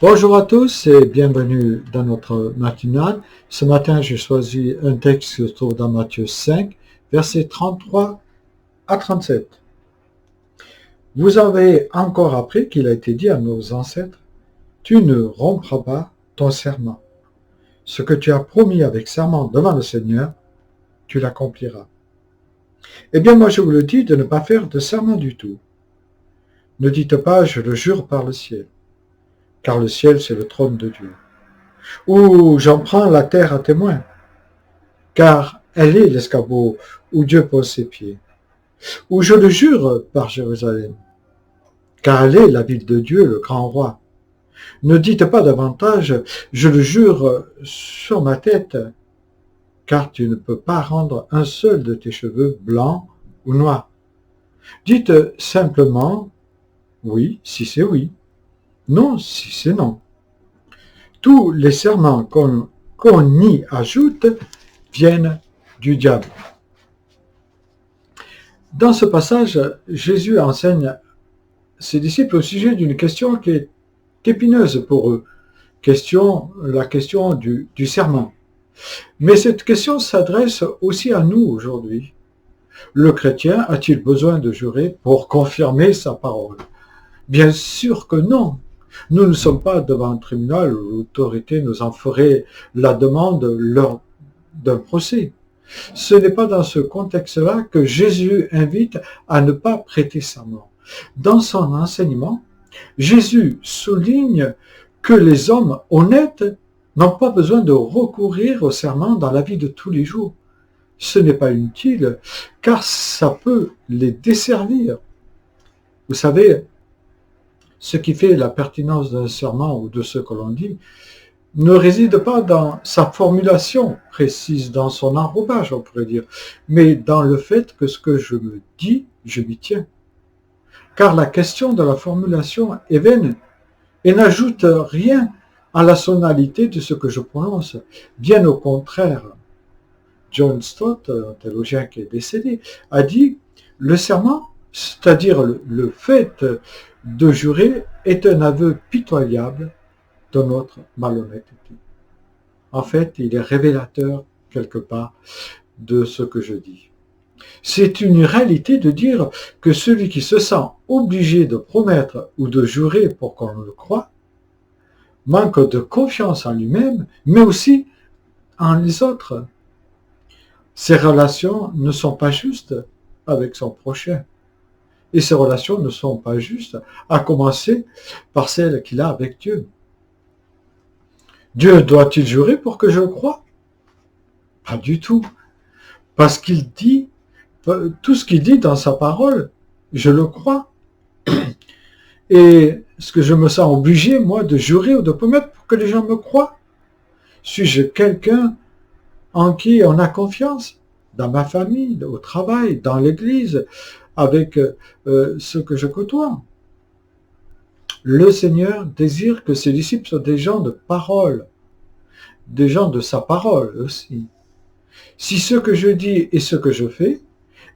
Bonjour à tous et bienvenue dans notre matinale. Ce matin, j'ai choisi un texte qui se trouve dans Matthieu 5, versets 33 à 37. Vous avez encore appris qu'il a été dit à nos ancêtres, « Tu ne rompras pas ton serment. Ce que tu as promis avec serment devant le Seigneur, tu l'accompliras. » Eh bien, moi je vous le dis de ne pas faire de serment du tout. Ne dites pas « je le jure par le ciel », car le ciel c'est le trône de Dieu. Ou « j'en prends la terre à témoin », car elle est l'escabeau où Dieu pose ses pieds. Ou « je le jure par Jérusalem », car elle est la ville de Dieu, le grand roi. Ne dites pas davantage « je le jure sur ma tête », car tu ne peux pas rendre un seul de tes cheveux blanc ou noir. Dites simplement « oui » si c'est oui, « non » si c'est non. Tous les serments qu'on y ajoute viennent du diable. Dans ce passage, Jésus enseigne ses disciples au sujet d'une question qui est épineuse pour eux, la question du serment. Mais cette question s'adresse aussi à nous aujourd'hui. Le chrétien a-t-il besoin de jurer pour confirmer sa parole? Bien sûr que non. Nous ne sommes pas devant un tribunal où l'autorité nous en ferait la demande lors d'un procès. Ce n'est pas dans ce contexte-là que Jésus invite à ne pas prêter serment. Dans son enseignement, Jésus souligne que les hommes honnêtes n'ont pas besoin de recourir au serment dans la vie de tous les jours. Ce n'est pas inutile, car ça peut les desservir. Vous savez, ce qui fait la pertinence d'un serment ou de ce que l'on dit ne réside pas dans sa formulation précise, dans son enrobage, on pourrait dire, mais dans le fait que ce que je me dis, je m'y tiens. Car la question de la formulation est vaine et n'ajoute rien à la sonalité de ce que je prononce. Bien au contraire, John Stott, un théologien qui est décédé, a dit « Le serment, c'est-à-dire le fait de jurer, est un aveu pitoyable de notre malhonnêteté. » En fait, il est révélateur, quelque part, de ce que je dis. C'est une réalité de dire que celui qui se sent obligé de promettre ou de jurer pour qu'on le croie, manque de confiance en lui-même, mais aussi en les autres. Ses relations ne sont pas justes avec son prochain. Et ces relations ne sont pas justes, à commencer par celles qu'il a avec Dieu. Dieu doit-il jurer pour que je le croie? Pas du tout. Parce qu'il dit, tout ce qu'il dit dans sa parole, je le crois. Et est-ce que je me sens obligé, moi, de jurer ou de promettre pour que les gens me croient? Suis-je quelqu'un en qui on a confiance? Dans ma famille, au travail, dans l'église, avec ceux que je côtoie. Le Seigneur désire que ses disciples soient des gens de parole, des gens de sa parole aussi. Si ce que je dis est ce que je fais,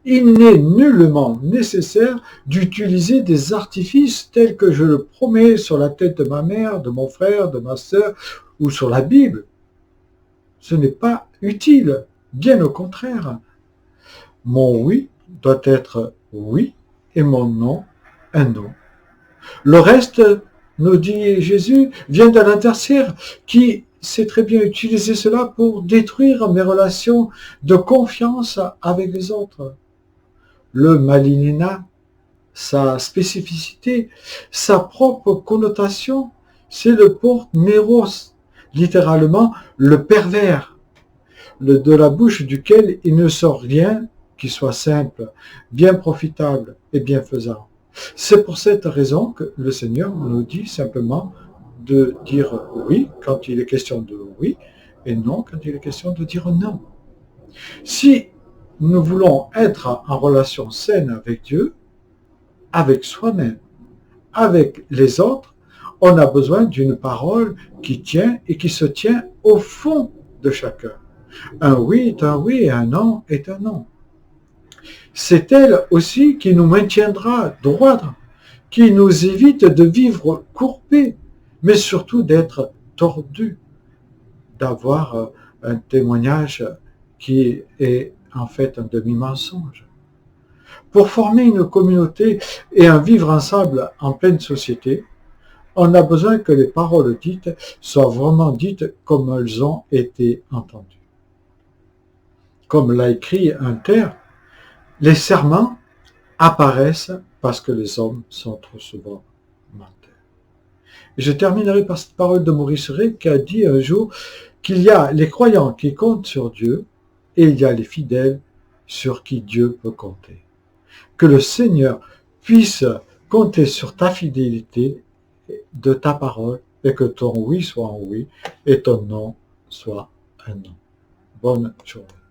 il n'est nullement nécessaire d'utiliser des artifices tels que je le promets sur la tête de ma mère, de mon frère, de ma sœur ou sur la Bible. Ce n'est pas utile, bien au contraire. Mon oui doit être oui et mon non un non. Le reste, nous dit Jésus, vient de l'adversaire qui sait très bien utiliser cela pour détruire mes relations de confiance avec les autres. Le malignana, sa spécificité, sa propre connotation, c'est le porte-néros, littéralement le pervers, de la bouche duquel il ne sort rien qui soit simple, bien profitable et bienfaisant. C'est pour cette raison que le Seigneur nous dit simplement de dire oui quand il est question de oui et non quand il est question de dire non. Si nous voulons être en relation saine avec Dieu, avec soi-même, avec les autres, on a besoin d'une parole qui tient et qui se tient au fond de chacun. Un oui est un oui et un non est un non. C'est elle aussi qui nous maintiendra droits, qui nous évite de vivre courbés, mais surtout d'être tordu, d'avoir un témoignage qui est en fait un demi-mensonge. Pour former une communauté et un vivre ensemble en pleine société, on a besoin que les paroles dites soient vraiment dites comme elles ont été entendues. Comme l'a écrit un terre, les serments apparaissent parce que les hommes sont trop souvent menteurs. Et je terminerai par cette parole de Maurice Rey qui a dit un jour qu'il y a les croyants qui comptent sur Dieu et il y a les fidèles sur qui Dieu peut compter. Que le Seigneur puisse compter sur ta fidélité de ta parole et que ton oui soit un oui et ton non soit un non. Bonne journée.